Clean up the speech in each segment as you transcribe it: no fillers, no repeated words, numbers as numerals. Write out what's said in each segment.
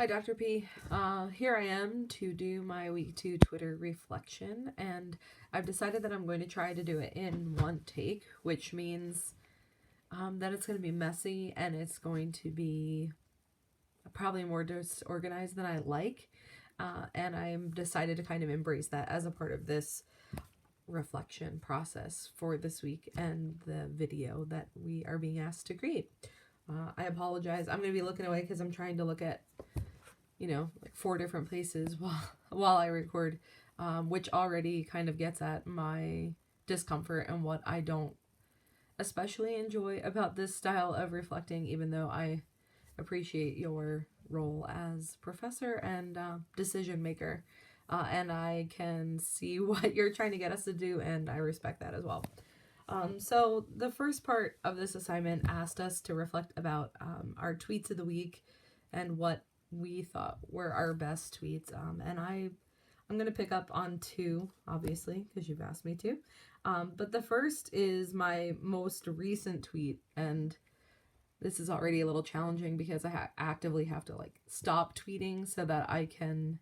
Hi, Dr. P. Here I am to do my week 2 Twitter reflection, and I've decided that I'm going to try to do it in one take, which means that it's going to be messy and it's going to be probably more disorganized than I like. And I'm decided to kind of embrace that as a part of this reflection process for this week and the video that we are being asked to create. I apologize. I'm going to be looking away because I'm trying to look at like 4 different places while I record, which already kind of gets at my discomfort and what I don't especially enjoy about this style of reflecting, even though I appreciate your role as professor and decision maker. And I can see what you're trying to get us to do, and I respect that as well. So the first part of this assignment asked us to reflect about our tweets of the week and what we thought were our best tweets. And I'm going to pick up on 2, obviously, because you've asked me to. But the first is my most recent tweet, and this is already a little challenging because I actively have to stop tweeting so that I can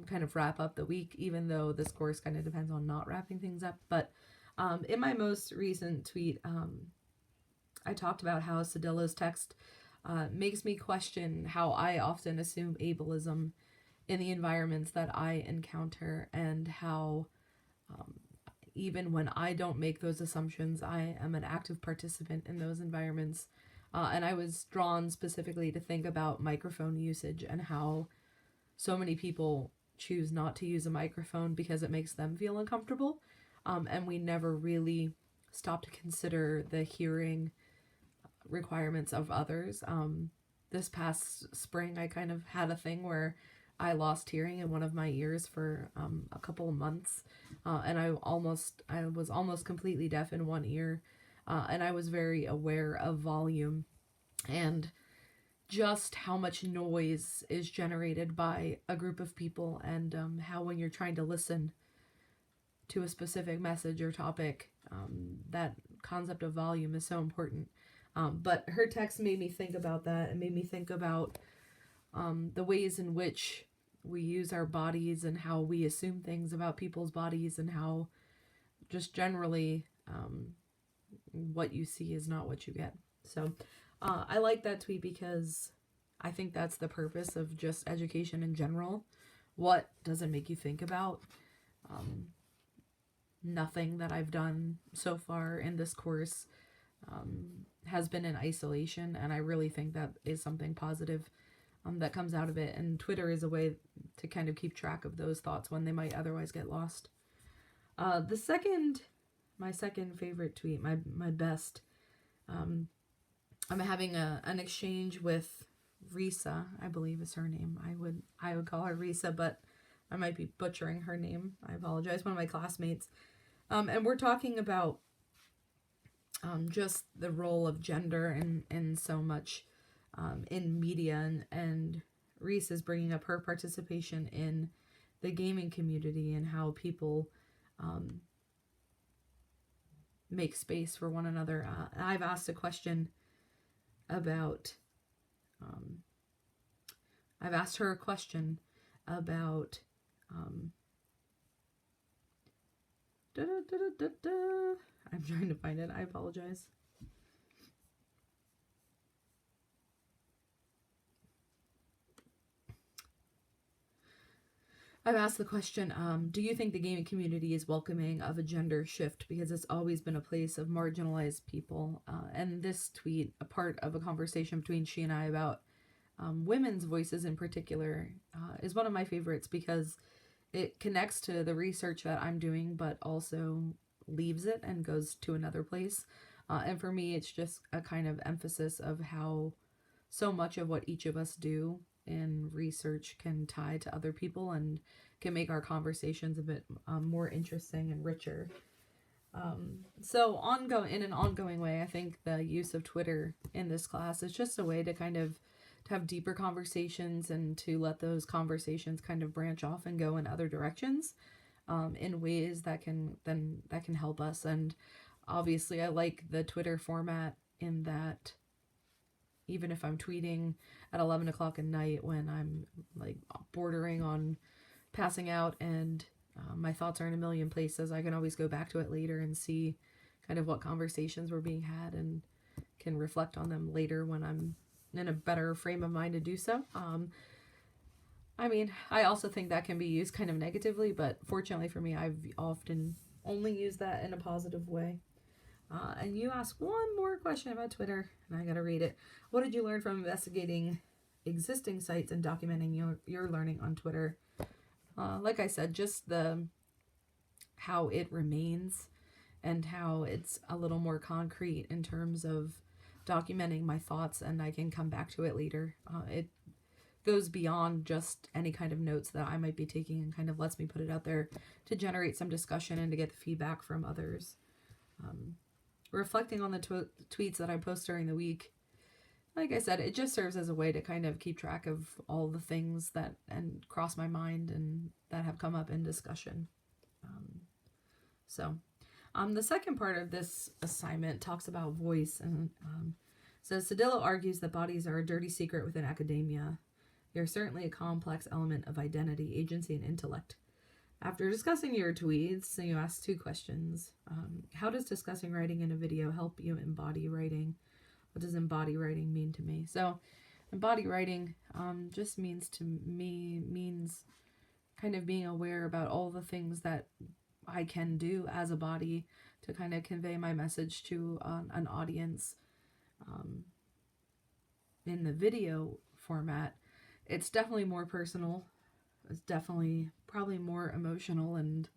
kind of wrap up the week, even though this course kind of depends on not wrapping things up. But in my most recent tweet, I talked about how Sedilla's text makes me question how I often assume ableism in the environments that I encounter, and how even when I don't make those assumptions, I am an active participant in those environments. And I was drawn specifically to think about microphone usage and how so many people choose not to use a microphone because it makes them feel uncomfortable. And we never really stop to consider the hearing requirements of others. This past spring, I kind of had a thing where I lost hearing in one of my ears for a couple of months, and I was almost completely deaf in one ear, and I was very aware of volume and just how much noise is generated by a group of people, and how when you're trying to listen to a specific message or topic, that concept of volume is so important. But her text made me think about that, and made me think about the ways in which we use our bodies and how we assume things about people's bodies, and how just generally what you see is not what you get. So I like that tweet because I think that's the purpose of just education in general. What does it make you think about? Nothing that I've done so far in this course has been in isolation, and I really think that is something positive that comes out of it, and Twitter is a way to kind of keep track of those thoughts when they might otherwise get lost. My second favorite tweet, my best, I'm having an exchange with Risa, I believe is her name. I would call her Risa, but I might be butchering her name. I apologize. One of my classmates, and we're talking about just the role of gender in so much in media, and Reese is bringing up her participation in the gaming community and how people make space for one another. I've asked a question about I've asked her a question about I'm trying to find it. I apologize. I've asked the question, do you think the gaming community is welcoming of a gender shift? Because it's always been a place of marginalized people. And this tweet, a part of a conversation between she and I about women's voices in particular, is one of my favorites because it connects to the research that I'm doing, but also leaves it and goes to another place. And for me, it's just a kind of emphasis of how so much of what each of us do in research can tie to other people and can make our conversations a bit more interesting and richer. So in an ongoing way, I think the use of Twitter in this class is just a way to kind of to have deeper conversations and to let those conversations kind of branch off and go in other directions in ways that can help us. And obviously I like the Twitter format in that even if I'm tweeting at 11 o'clock at night when I'm like bordering on passing out and my thoughts are in a million places, I can always go back to it later and see kind of what conversations were being had and can reflect on them later when I'm in a better frame of mind to do so. I mean, I also think that can be used kind of negatively, but fortunately for me, I've often only used that in a positive way. And you asked one more question about Twitter, and I gotta read it. What did you learn from investigating existing sites and documenting your learning on Twitter? Like I said, just how it remains and how it's a little more concrete in terms of documenting my thoughts, and I can come back to it later. It goes beyond just any kind of notes that I might be taking and kind of lets me put it out there to generate some discussion and to get the feedback from others. Reflecting on the tweets that I post during the week, like I said, it just serves as a way to kind of keep track of all the things that and cross my mind and that have come up in discussion. The second part of this assignment talks about voice and says Sedillo argues that bodies are a dirty secret within academia. They are certainly a complex element of identity, agency, and intellect. After discussing your tweets, you asked two questions. How does discussing writing in a video help you embody writing? What does embody writing mean to me? So, embody writing just means kind of being aware about all the things that I can do as a body to kind of convey my message to an audience. In the video format, it's definitely more personal. It's definitely probably more emotional, and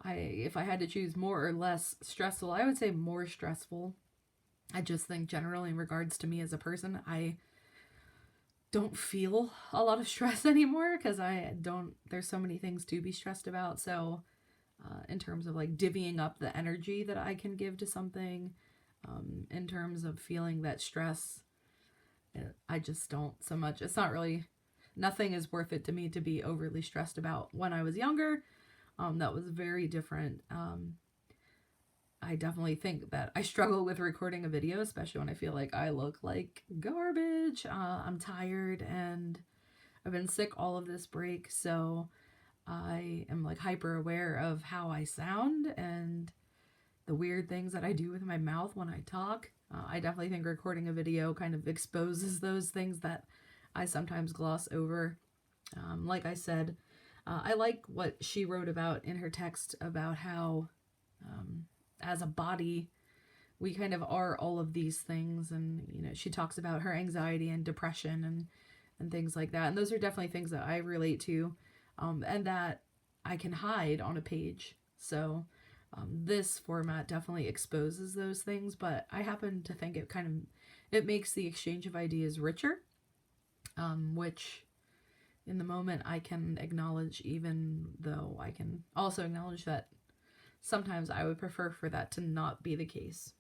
if I had to choose more or less stressful, I would say more stressful. I just think generally in regards to me as a person, I don't feel a lot of stress anymore because there's so many things to be stressed about. So in terms of like divvying up the energy that I can give to something, in terms of feeling that stress, I just don't so much. It's not really, nothing is worth it to me to be overly stressed about. When I was younger, that was very different. I definitely think that I struggle with recording a video, especially when I feel like I look like garbage. I'm tired and I've been sick all of this break, so I am like hyper aware of how I sound and the weird things that I do with my mouth when I talk. I definitely think recording a video kind of exposes those things that I sometimes gloss over. Like I said, I like what she wrote about in her text about how as a body, we kind of are all of these things. And, she talks about her anxiety and depression and things like that. And those are definitely things that I relate to and that I can hide on a page. So this format definitely exposes those things, but I happen to think it makes the exchange of ideas richer, which in the moment I can acknowledge, even though I can also acknowledge that sometimes I would prefer for that to not be the case.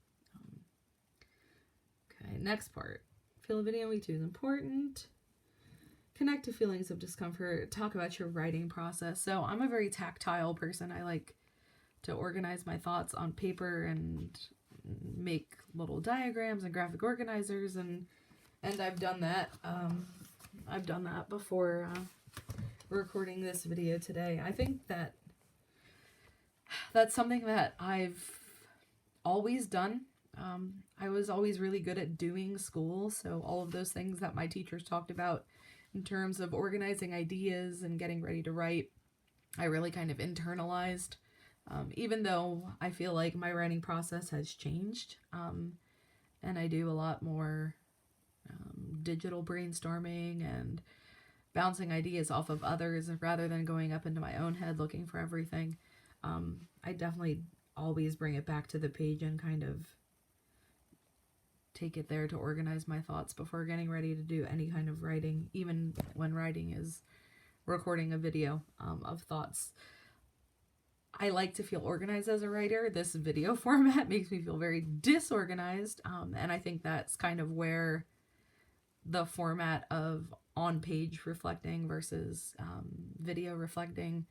Okay, next part. Feel video week 2 is important. Connect to feelings of discomfort. Talk about your writing process. So I'm a very tactile person. I like to organize my thoughts on paper and make little diagrams and graphic organizers, and I've done that. I've done that before recording this video today. I think that's something that I've always done. I was always really good at doing school, so all of those things that my teachers talked about in terms of organizing ideas and getting ready to write, I really kind of internalized. Even though I feel like my writing process has changed, and I do a lot more digital brainstorming and bouncing ideas off of others rather than going up into my own head looking for everything. I definitely always bring it back to the page and kind of take it there to organize my thoughts before getting ready to do any kind of writing, even when writing is recording a video of thoughts. I like to feel organized as a writer. This video format makes me feel very disorganized, and I think that's kind of where the format of on-page reflecting versus video reflecting,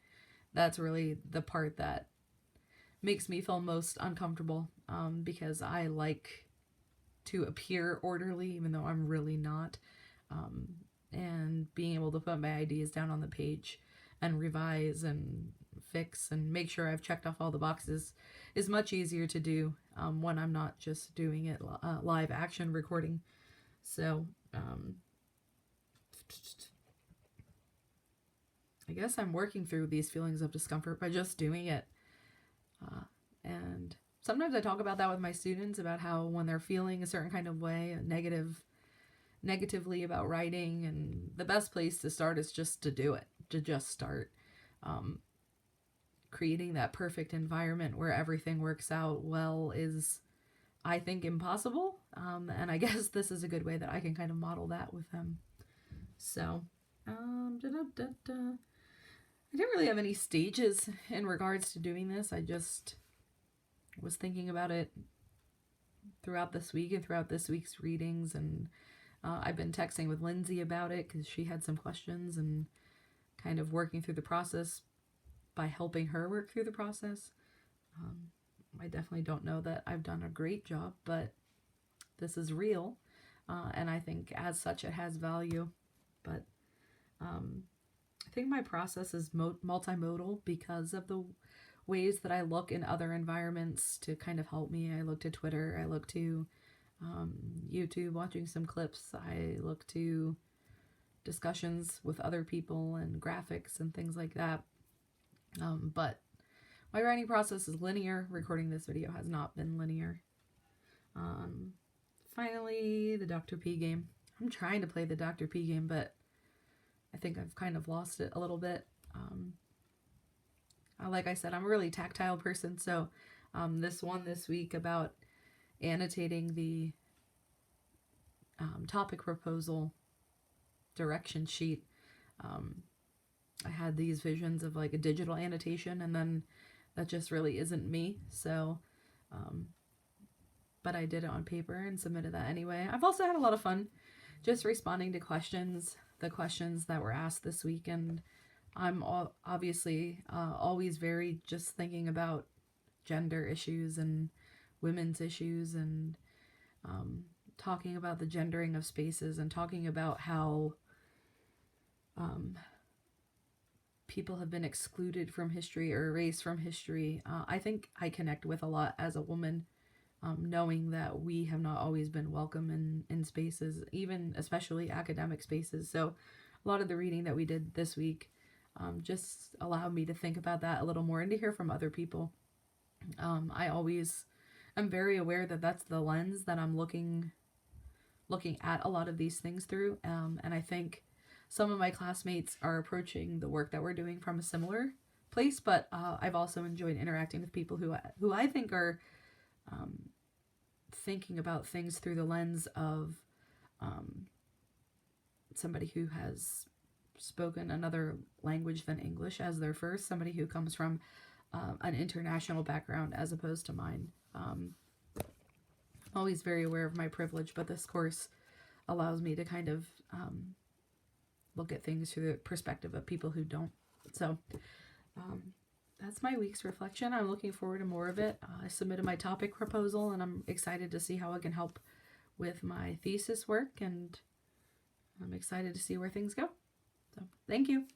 that's really the part that makes me feel most uncomfortable, because I like to appear orderly, even though I'm really not. And being able to put my ideas down on the page and revise and fix and make sure I've checked off all the boxes is much easier to do when I'm not just doing it live action recording. So I guess I'm working through these feelings of discomfort by just doing it. And sometimes I talk about that with my students, about how when they're feeling a certain kind of way, negatively about writing, and the best place to start is just to do it, to just start. Creating that perfect environment where everything works out well is, I think, impossible. And I guess this is a good way that I can kind of model that with them. So, I didn't really have any stages in regards to doing this. I just was thinking about it throughout this week and throughout this week's readings, and I've been texting with Lindsay about it because she had some questions, and kind of working through the process by helping her work through the process. I definitely don't know that I've done a great job, but this is real, and I think as such it has value. But I think my process is multimodal because of the ways that I look in other environments to kind of help me. I look to Twitter, I look to YouTube, watching some clips, I look to discussions with other people and graphics and things like that. But my writing process is linear. Recording this video has not been linear. Finally, the Dr. P game. I'm trying to play the Dr. P game, but I think I've kind of lost it a little bit. Like I said, I'm a really tactile person, so this week about annotating the topic proposal direction sheet, I had these visions of like a digital annotation, and then that just really isn't me. So, but I did it on paper and submitted that anyway. I've also had a lot of fun just responding to the questions that were asked this week, and I'm obviously always very just thinking about gender issues and women's issues, and talking about the gendering of spaces, and talking about how people have been excluded from history or erased from history. I think I connect with a lot as a woman, knowing that we have not always been welcome in spaces, even especially academic spaces. So a lot of the reading that we did this week just allowed me to think about that a little more and to hear from other people. I always am very aware that that's the lens that I'm looking at a lot of these things through. And I think some of my classmates are approaching the work that we're doing from a similar place, but I've also enjoyed interacting with people who I think are thinking about things through the lens of somebody who has spoken another language than English as their first, somebody who comes from an international background as opposed to mine. I'm always very aware of my privilege, but this course allows me to kind of look at things through the perspective of people who don't. So that's my week's reflection. I'm looking forward to more of it. I submitted my topic proposal, and I'm excited to see how it can help with my thesis work, and I'm excited to see where things go. So thank you.